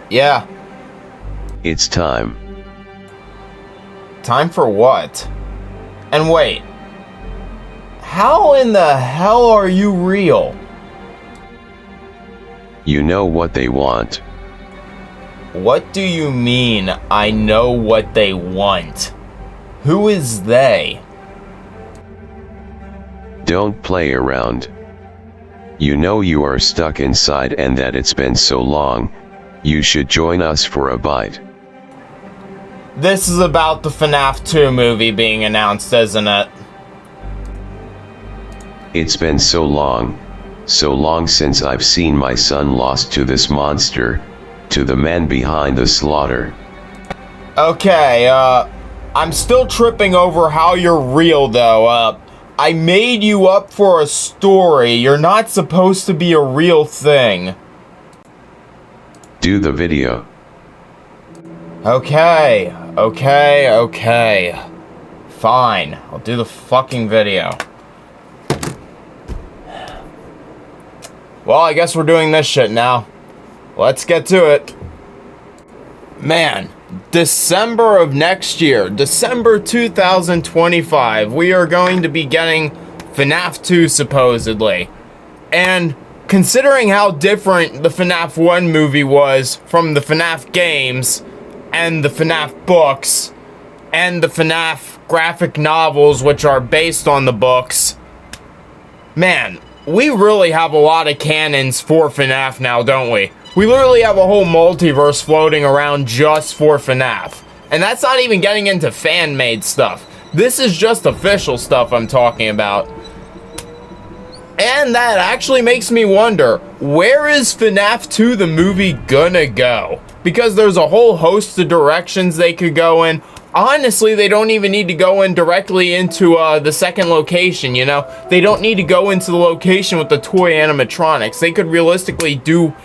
Yeah. It's time. Time for what? And wait. How in the hell are you real? You know what they want. What do you mean, I know what they want? Who is they? Don't play around. You know you are stuck inside and that it's been so long. You should join us for a bite. This is about the FNAF 2 movie being announced, isn't it? It's been so long since I've seen my son lost to this monster, to the man behind the slaughter. Okay, I'm still tripping over how you're real though. I made you up for a story. You're not supposed to be a real thing. Do the video. Okay. Fine, I'll do the fucking video. Well, I guess we're doing this shit now. Let's get to it. Man, December of next year, December 2025, we are going to be getting FNAF 2 supposedly. And considering how different the FNAF 1 movie was from the FNAF games, and the FNAF books, and the FNAF graphic novels which are based on the books, man, we really have a lot of canons for FNAF now, don't we? We literally have a whole multiverse floating around just for FNAF. And that's not even getting into fan-made stuff. This is just official stuff I'm talking about. And that actually makes me wonder, where is FNAF 2 the movie gonna go? Because there's a whole host of directions they could go in. Honestly, they don't even need to go in directly into the second location, you know? They don't need to go into the location with the toy animatronics. They could realistically do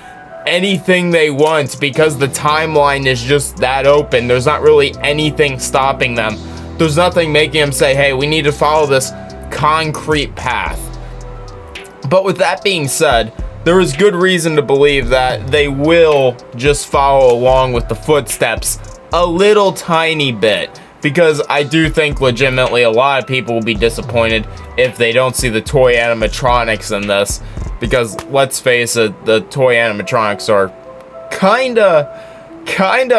anything they want because the timeline is just that open. There's not really anything stopping them. There's nothing making them say, hey, we need to follow this concrete path. But with that being said, there is good reason to believe that they will just follow along with the footsteps a little tiny bit, because I do think legitimately a lot of people will be disappointed if they don't see the toy animatronics in this, because let's face it, the toy animatronics are kinda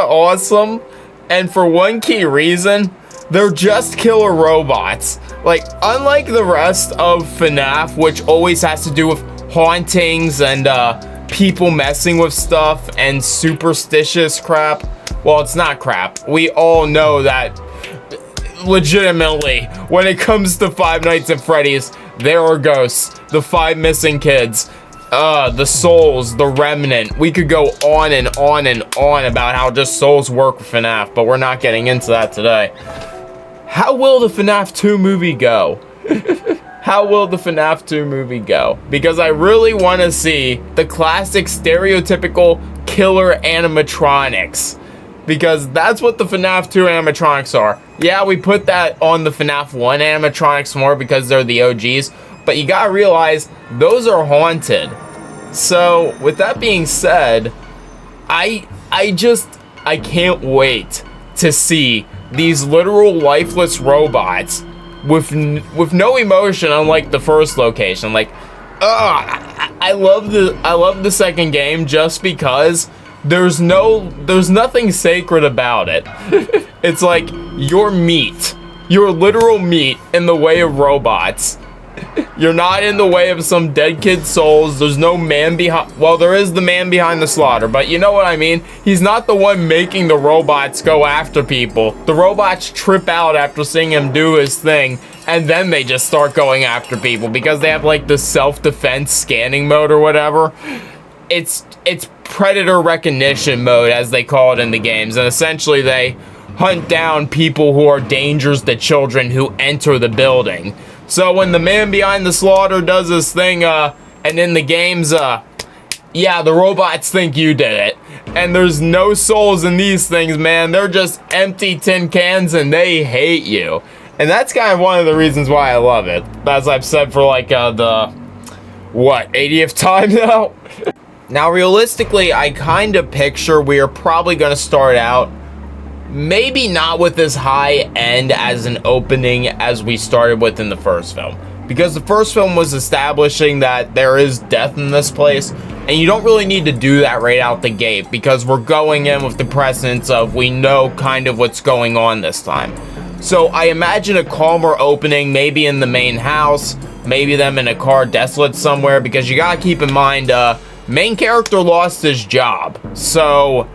awesome, and for one key reason, they're just killer robots. Like, unlike the rest of FNAF, which always has to do with hauntings and people messing with stuff and superstitious crap. Well, it's not crap. We all know that legitimately, when it comes to Five Nights at Freddy's, there are ghosts, the 5 missing kids, the souls, the remnant. We could go on and on and on about how just souls work with FNAF, but we're not getting into that today. How will the FNAF 2 movie go? How will the FNAF 2 movie go? Because I really want to see the classic stereotypical killer animatronics. Because that's what the FNAF 2 animatronics are. Yeah, we put that on the FNAF 1 animatronics more because they're the OGs. But you gotta realize, those are haunted. So, with that being said, I can't wait to see these literal lifeless robots with no emotion, unlike the first location. Like, I love the second game just because there's nothing sacred about it. It's like you're meat. You're literal meat in the way of robots. You're not in the way of some dead kid souls. There's no man behind. Well, there is the man behind the slaughter, but you know what I mean? He's not the one making the robots go after people. The robots trip out after seeing him do his thing, and then they just start going after people because they have like the self-defense scanning mode or whatever. It's predator recognition mode, as they call it in the games, and essentially they hunt down people who are dangers to children who enter the building. So when the man behind the slaughter does his thing, and in the games, yeah, the robots think you did it. And there's no souls in these things, man. They're just empty tin cans and they hate you. And that's kind of one of the reasons why I love it. As I've said for like the, what, 80th time now? Now, realistically, I kind of picture we are probably going to start out maybe not with as high end as an opening as we started with in the first film. Because the first film was establishing that there is death in this place, and you don't really need to do that right out the gate because we're going in with the precedence of we know kind of what's going on this time. So I imagine a calmer opening, maybe in the main house, maybe them in a car desolate somewhere, because you gotta keep in mind, main character lost his job. So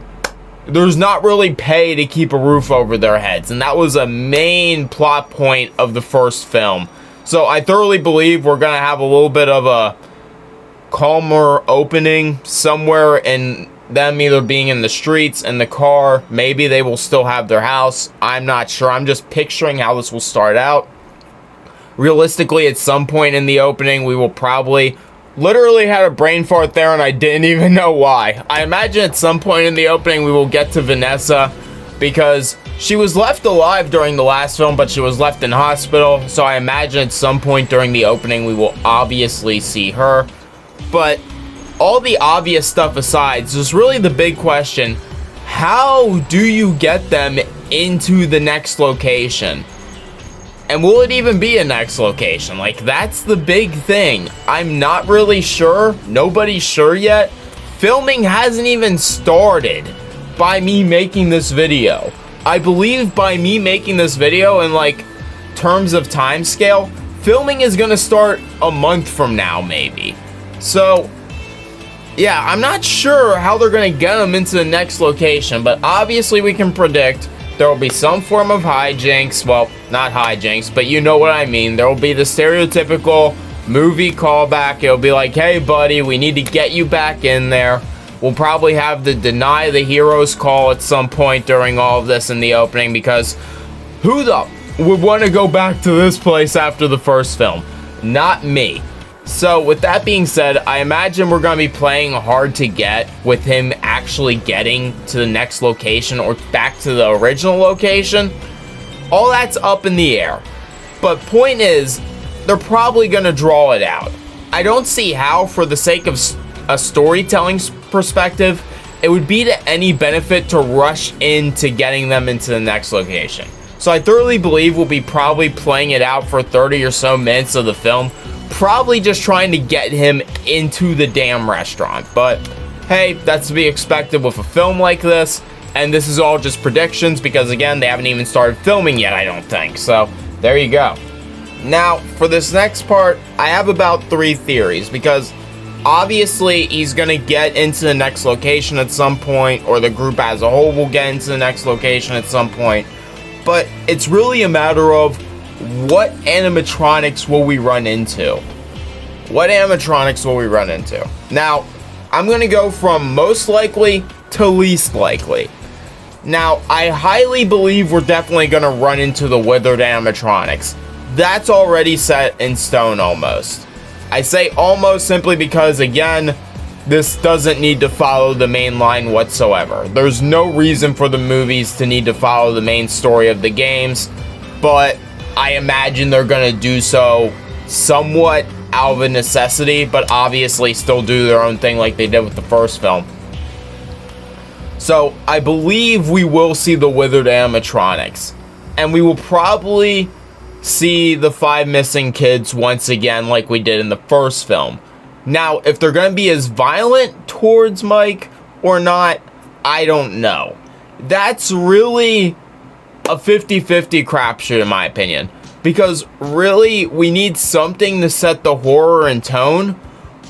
there's not really pay to keep a roof over their heads, and that was a main plot point of the first film. So I thoroughly believe we're going to have a little bit of a calmer opening somewhere in them either being in the streets, in the car. Maybe they will still have their house. I'm not sure. I'm just picturing how this will start out. Realistically, at some point in the opening, we will probably literally had a brain fart there and I didn't even know why. I imagine at some point in the opening we will get to Vanessa, because she was left alive during the last film, but she was left in hospital. So I imagine at some point during the opening we will obviously see her. But all the obvious stuff aside, there's really the big question: how do you get them into the next location? And will it even be a next location? Like, that's the big thing. I'm not really sure. Nobody's sure yet. Filming hasn't even started by me making this video. I believe by me making this video in like terms of time scale, filming is gonna start a month from now maybe. So yeah, I'm not sure how they're gonna get them into the next location, but obviously we can predict there will be some form of hijinks. Well, not hijinks, but you know what I mean. There will be the stereotypical movie callback. It'll be like, hey buddy, we need to get you back in there. We'll probably have the deny the heroes call at some point during all of this in the opening, because who the would want to go back to this place after the first film? Not me. So with that being said, I imagine we're going to be playing hard to get with him actually getting to the next location or back to the original location. All that's up in the air. But point is, they're probably going to draw it out. I don't see how, for the sake of a storytelling perspective, it would be to any benefit to rush into getting them into the next location. So I thoroughly believe we'll be probably playing it out for 30 or so minutes of the film, probably just trying to get him into the damn restaurant. But hey, that's to be expected with a film like this, and this is all just predictions because again, they haven't even started filming yet, I don't think. So there you go. Now for this next part, I have about 3 theories, because obviously he's gonna get into the next location at some point, or the group as a whole will get into the next location at some point. But it's really a matter of what animatronics will we run into? What animatronics will we run into? Now, I'm going to go from most likely to least likely. Now, I highly believe we're definitely going to run into the withered animatronics. That's already set in stone almost. I say almost simply because, again, this doesn't need to follow the main line whatsoever. There's no reason for the movies to need to follow the main story of the games, but I imagine they're going to do so somewhat out of a necessity, but obviously still do their own thing like they did with the first film. So I believe we will see the withered animatronics, and we will probably see the 5 missing kids once again like we did in the first film. Now, if they're going to be as violent towards Mike or not, I don't know. That's really a 50-50 crapshoot in my opinion, because really we need something to set the horror and tone.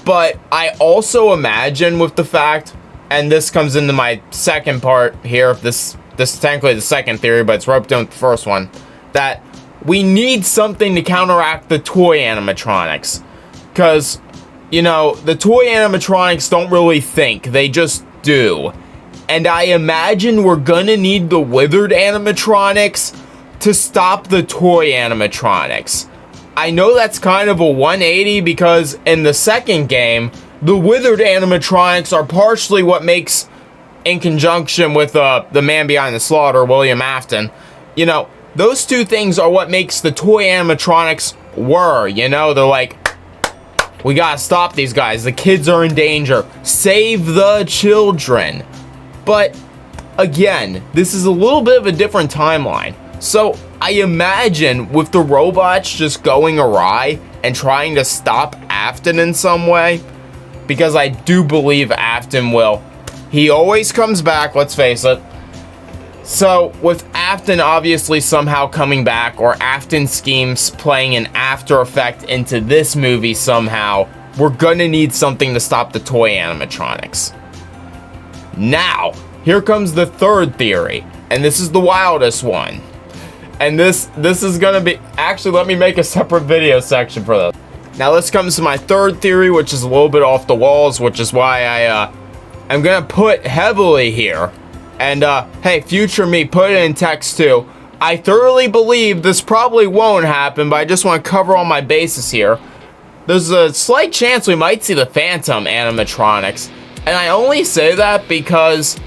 But I also imagine with the fact, and this comes into my second part here, this is technically the second theory, but it's roped in with the first one, that we need something to counteract the toy animatronics. Because, you know, the toy animatronics don't really think, they just do. And I imagine we're gonna need the withered animatronics to stop the toy animatronics. I know that's kind of a 180, because in the second game, the withered animatronics are partially what makes, in conjunction with the man behind the slaughter, William Afton, you know, those two things are what makes the toy animatronics whir, you know, they're like, We gotta stop these guys. The kids are in danger. Save the children. But again, this is a little bit of a different timeline. So I imagine with the robots just going awry and trying to stop Afton in some way, because I do believe Afton will. He always comes back, let's face it. So with Afton obviously somehow coming back, or Afton schemes playing an after effect into this movie somehow, we're gonna need something to stop the toy animatronics. Now, here comes the third theory, and this is the wildest one. And this is gonna be, actually let me make a separate video section for this. Now this comes to my third theory, which is a little bit off the walls, which is why I'm gonna put heavily here. And hey, future me, put it in text too. I thoroughly believe this probably won't happen, but I just want to cover all my bases here. There's a slight chance we might see the Phantom animatronics. And I only say that because,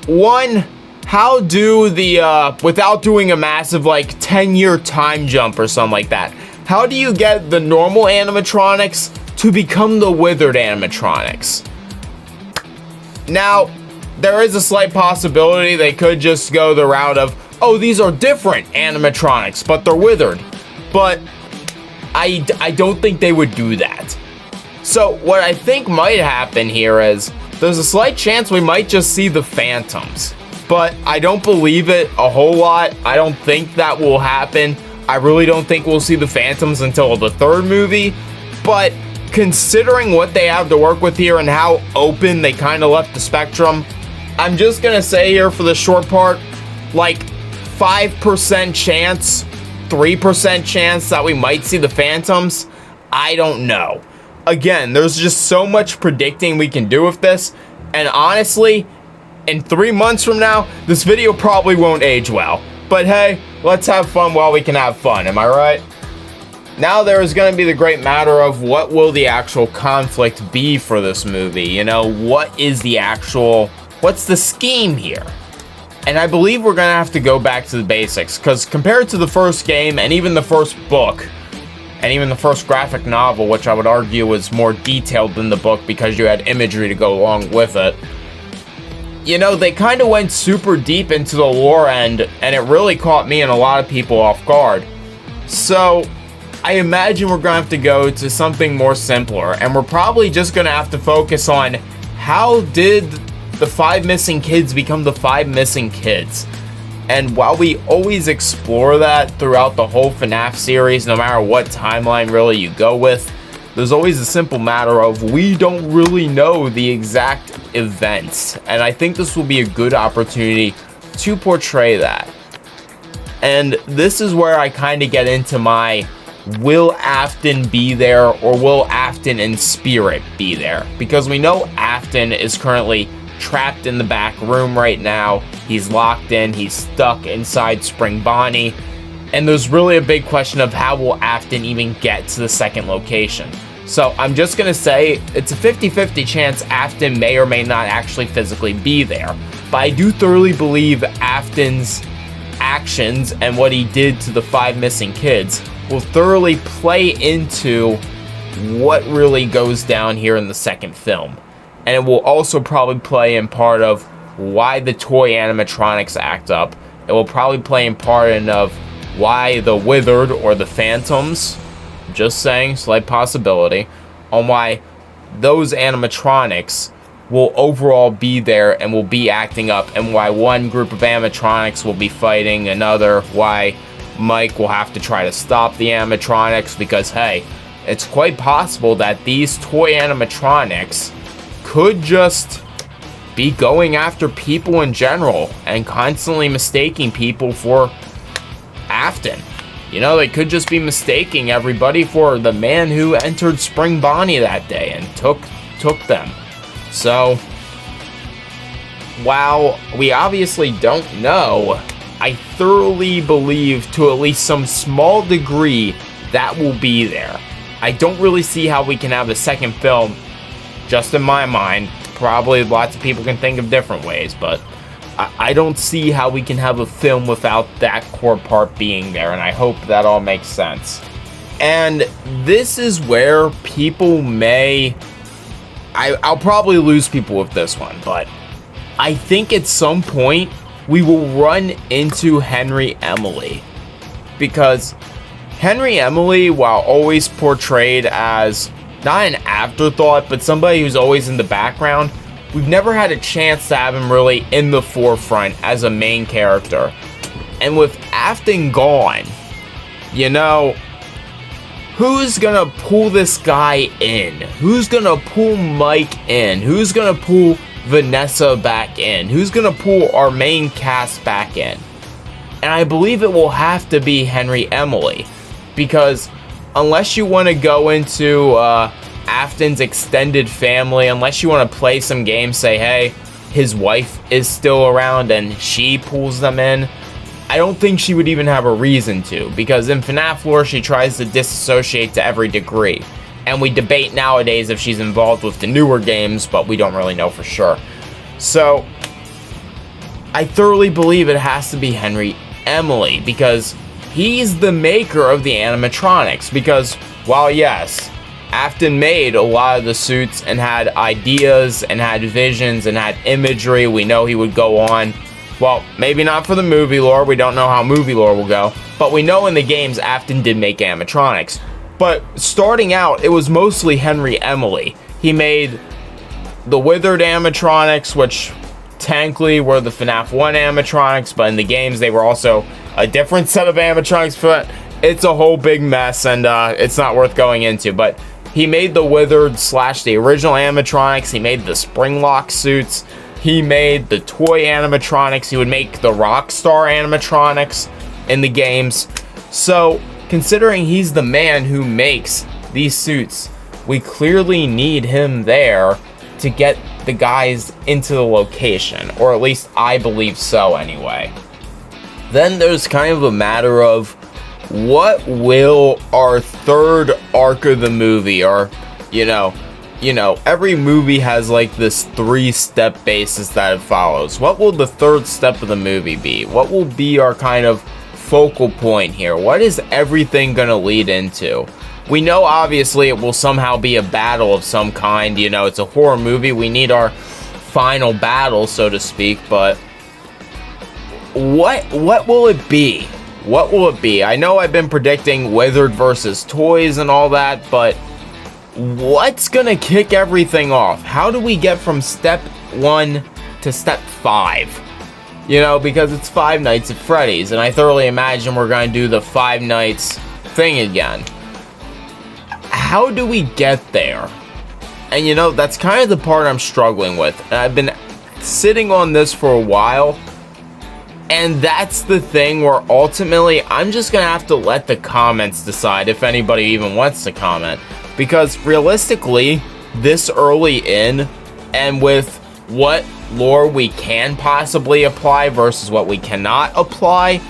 one, how do the, without doing a massive like 10-year time jump or something like that, how do you get the normal animatronics to become the withered animatronics? Now, there is a slight possibility they could just go the route of, oh, these are different animatronics, but they're withered. But I don't think they would do that. So what I think might happen here is there's a slight chance we might just see the Phantoms. But I don't believe it a whole lot. I don't think that will happen. I really don't think we'll see the Phantoms until the third movie. But considering what they have to work with here and how open they kind of left the spectrum, I'm just gonna say here for the short part, like 5% chance, 3% chance that we might see the Phantoms. I don't know. Again, there's just so much predicting we can do with this, and honestly, in 3 months from now, this video probably won't age well. But hey, let's have fun while we can have fun, am I right? Now there is going to be the great matter of what will the actual conflict be for this movie. You know, what is the actual, what's the scheme here? And I believe we're going to have to go back to the basics, because compared to the first game and even the first book, and even the first graphic novel, which I would argue was more detailed than the book because you had imagery to go along with it, you know, they kind of went super deep into the lore end, and it really caught me and a lot of people off guard. So I imagine we're going to have to go to something more simpler, and we're probably just going to have to focus on how did the 5 missing kids become the 5 missing kids. And while we always explore that throughout the whole FNAF series, no matter what timeline really you go with, there's always a simple matter of we don't really know the exact events. And I think this will be a good opportunity to portray that. And this is where I kind of get into my, will Afton be there, or will Afton in spirit be there? Because we know Afton is currently trapped in the back room right now. He's locked in, he's stuck inside Spring Bonnie, and there's really a big question of how will Afton even get to the second location. So I'm just gonna say it's a 50-50 chance Afton may or may not actually physically be there, but I do thoroughly believe Afton's actions and what he did to the 5 missing kids will thoroughly play into what really goes down here in the second film. And it will also probably play in part of why the toy animatronics act up. It will probably play in part of why the Withered or the Phantoms, just saying, slight possibility, on why those animatronics will overall be there and will be acting up, and why one group of animatronics will be fighting another, why Mike will have to try to stop the animatronics, because hey, it's quite possible that these toy animatronics could just be going after people in general and constantly mistaking people for Afton. You know, they could just be mistaking everybody for the man who entered Spring Bonnie that day and took them. So, while we obviously don't know, I thoroughly believe to at least some small degree that will be there. I don't really see how we can have a second film, just in my mind. Probably lots of people can think of different ways, but I don't see how we can have a film without that core part being there, and I hope that all makes sense. And this is where people may... I'll probably lose people with this one, but I think at some point we will run into Henry Emily. Because Henry Emily, while always portrayed as not an afterthought, but somebody who's always in the background, we've never had a chance to have him really in the forefront as a main character. And with Afton gone, you know, who's gonna pull this guy in? Who's gonna pull Mike in? Who's gonna pull Vanessa back in? Who's gonna pull our main cast back in? And I believe it will have to be Henry Emily, because unless you want to go into Afton's extended family, unless you want to play some games, say, hey, his wife is still around and she pulls them in, I don't think she would even have a reason to, because in FNAF lore, she tries to disassociate to every degree. And we debate nowadays if she's involved with the newer games, but we don't really know for sure. So, I thoroughly believe it has to be Henry Emily, because he's the maker of the animatronics. Because while yes, Afton made a lot of the suits and had ideas and had visions and had imagery, we know he would go on, well, maybe not for the movie lore, we don't know how movie lore will go, but we know in the games Afton did make animatronics. But starting out, it was mostly Henry Emily. He made the Withered animatronics, which technically were the FNAF 1 animatronics, but in the games they were also a different set of animatronics. But it's a whole big mess, and it's not worth going into. But he made the Withered / the original animatronics. He made the Springlock suits. He made the toy animatronics. He would make the Rockstar animatronics in the games. So, considering he's the man who makes these suits, we clearly need him there to get the guys into the location, or at least I believe so anyway. Then there's kind of a matter of what will our third arc of the movie, or you know, every movie has like this 3-step basis that it follows. What will the third step of the movie be? What will be our kind of focal point here? What is everything gonna lead into? We know obviously it will somehow be a battle of some kind. You know, it's a horror movie. We need our final battle, so to speak. But what will it be? What will it be? I know I've been predicting Withered versus Toys and all that, but what's gonna kick everything off? How do we get from step 1 to step 5? You know, because it's Five Nights at Freddy's, and I thoroughly imagine we're gonna do the Five Nights thing again. How do we get there? And you know, that's kind of the part I'm struggling with. And I've been sitting on this for a while. And that's the thing where ultimately I'm just going to have to let the comments decide if anybody even wants to comment. Because realistically, this early in, and with what lore we can possibly apply versus what we cannot apply,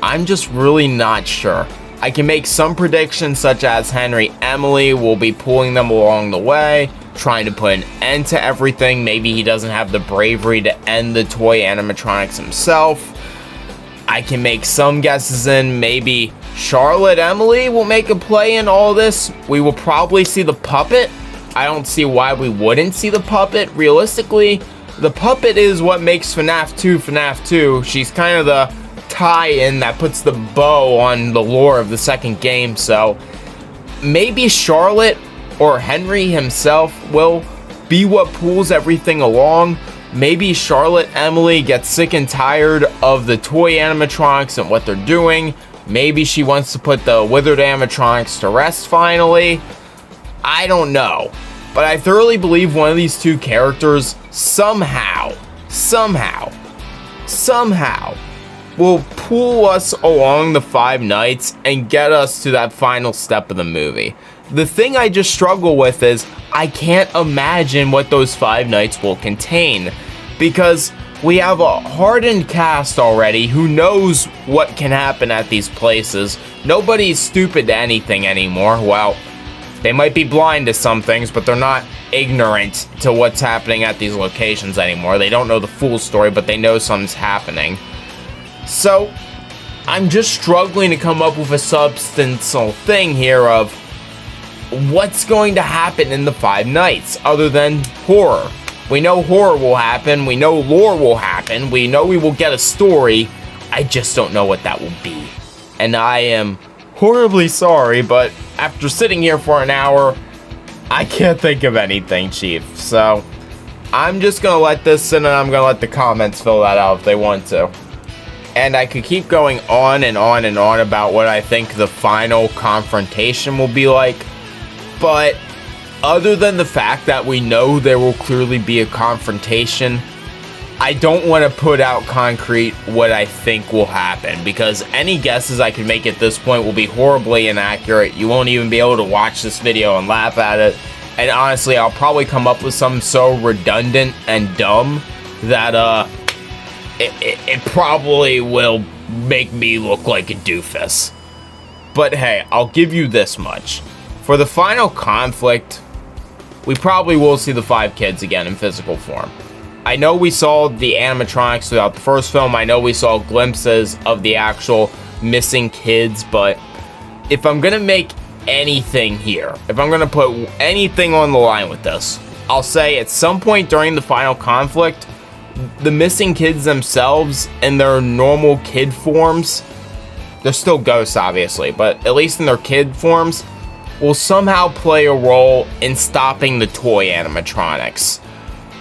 I'm just really not sure. I can make some predictions such as Henry Emily will be pulling them along the way, trying to put an end to everything. Maybe he doesn't have the bravery to end the toy animatronics himself. I can make some guesses in maybe Charlotte Emily will make a play in all this. We will probably see the puppet. I don't see why we wouldn't see the puppet. Realistically, the puppet is what makes FNAF 2 FNAF 2. She's kind of the tie-in that puts the bow on the lore of the second game. So maybe Charlotte or Henry himself will be what pulls everything along. Maybe Charlotte Emily gets sick and tired of the toy animatronics and what they're doing. Maybe she wants to put the Withered animatronics to rest finally. I don't know. But I thoroughly believe one of these two characters somehow will pull us along the Five Nights and get us to that final step of the movie. The thing I just struggle with is I can't imagine what those Five Nights will contain, because we have a hardened cast already who knows what can happen at these places. Nobody's stupid to anything anymore. Well, they might be blind to some things, but they're not ignorant to what's happening at these locations anymore. They don't know the full story, but they know something's happening. So, I'm just struggling to come up with a substantial thing here of what's going to happen in the Five Nights other than horror? We know horror will happen. We know lore will happen. We know we will get a story. I just don't know what that will be. And I am horribly sorry, but after sitting here for an hour, I can't think of anything, Chief. So I'm just going to let this sit, and I'm going to let the comments fill that out if they want to. And I could keep going on and on and on about what I think the final confrontation will be like. But other than the fact that we know there will clearly be a confrontation, I don't want to put out concrete what I think will happen, because any guesses I can make at this point will be horribly inaccurate. You won't even be able to watch this video and laugh at it. And honestly, I'll probably come up with something so redundant and dumb that it probably will make me look like a doofus. But hey, I'll give you this much. For the final conflict, we probably will see the 5 kids again in physical form. I know we saw the animatronics throughout the first film. I know we saw glimpses of the actual missing kids, but if I'm gonna make anything here, if I'm gonna put anything on the line with this, I'll say at some point during the final conflict, the missing kids themselves in their normal kid forms, they're still ghosts obviously, but at least in their kid forms, will somehow play a role in stopping the toy animatronics.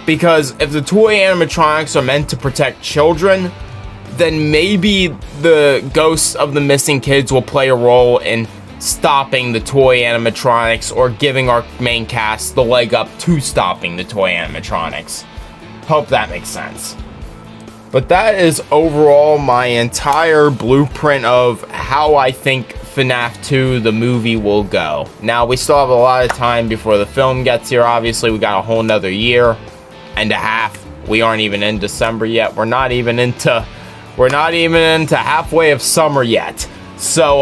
Because if the toy animatronics are meant to protect children, then maybe the ghosts of the missing kids will play a role in stopping the toy animatronics, or giving our main cast the leg up to stopping the toy animatronics. Hope that makes sense. But that is overall my entire blueprint of how I think FNAF 2 the movie will go. Now we still have a lot of time before the film gets here. Obviously we got a whole nother year and a half. We aren't even in December yet. We're not even into halfway of summer yet. So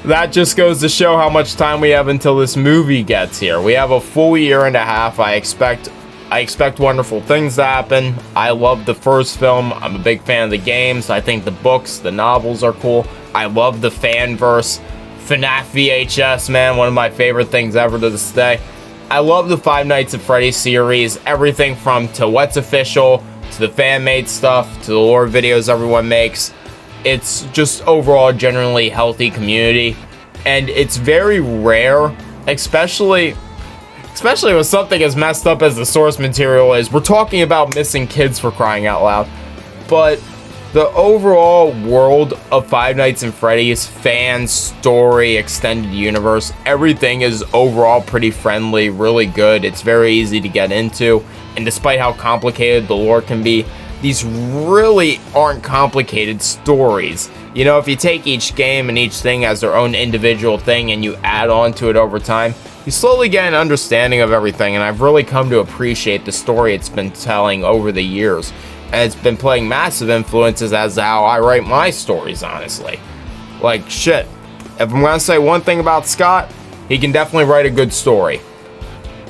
that just goes to show how much time we have until this movie gets here. We have a full year and a half. I expect wonderful things to happen. I love the first film. I'm a big fan of the games. I think the books, the novels are cool. I love the fanverse. FNAF VHS, man, one of my favorite things ever to this day. I love the Five Nights at Freddy's series. Everything from to what's official, to the fan-made stuff, to the lore videos everyone makes. It's just overall a generally healthy community. And it's very rare, especially with something as messed up as the source material is. We're talking about missing kids, for crying out loud. But the overall world of Five Nights at Freddy's, fan, story, extended universe, everything is overall pretty friendly, really good. It's very easy to get into. And despite how complicated the lore can be, these really aren't complicated stories. You know, if you take each game and each thing as their own individual thing and you add on to it over time, you slowly get an understanding of everything, and I've really come to appreciate the story it's been telling over the years. And it's been playing massive influences as to how I write my stories, honestly. Like, shit. If I'm gonna say one thing about Scott, he can definitely write a good story.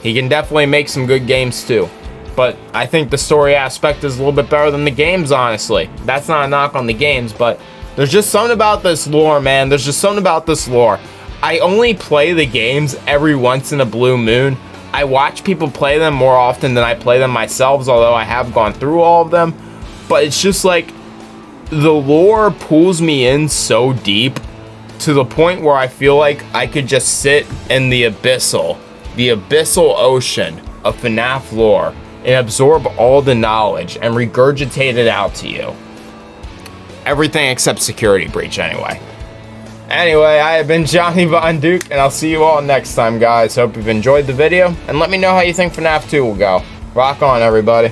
He can definitely make some good games too. But I think the story aspect is a little bit better than the games, honestly. That's not a knock on the games, but there's just something about this lore, man. There's just something about this lore. I only play the games every once in a blue moon. I watch people play them more often than I play them myself, although I have gone through all of them. But it's just like, the lore pulls me in so deep to the point where I feel like I could just sit in the abyssal ocean of FNAF lore and absorb all the knowledge and regurgitate it out to you. Everything except Security Breach, anyway. Anyway, I have been Johnny Von Duke, and I'll see you all next time, guys. Hope you've enjoyed the video, and let me know how you think FNAF 2 will go. Rock on, everybody.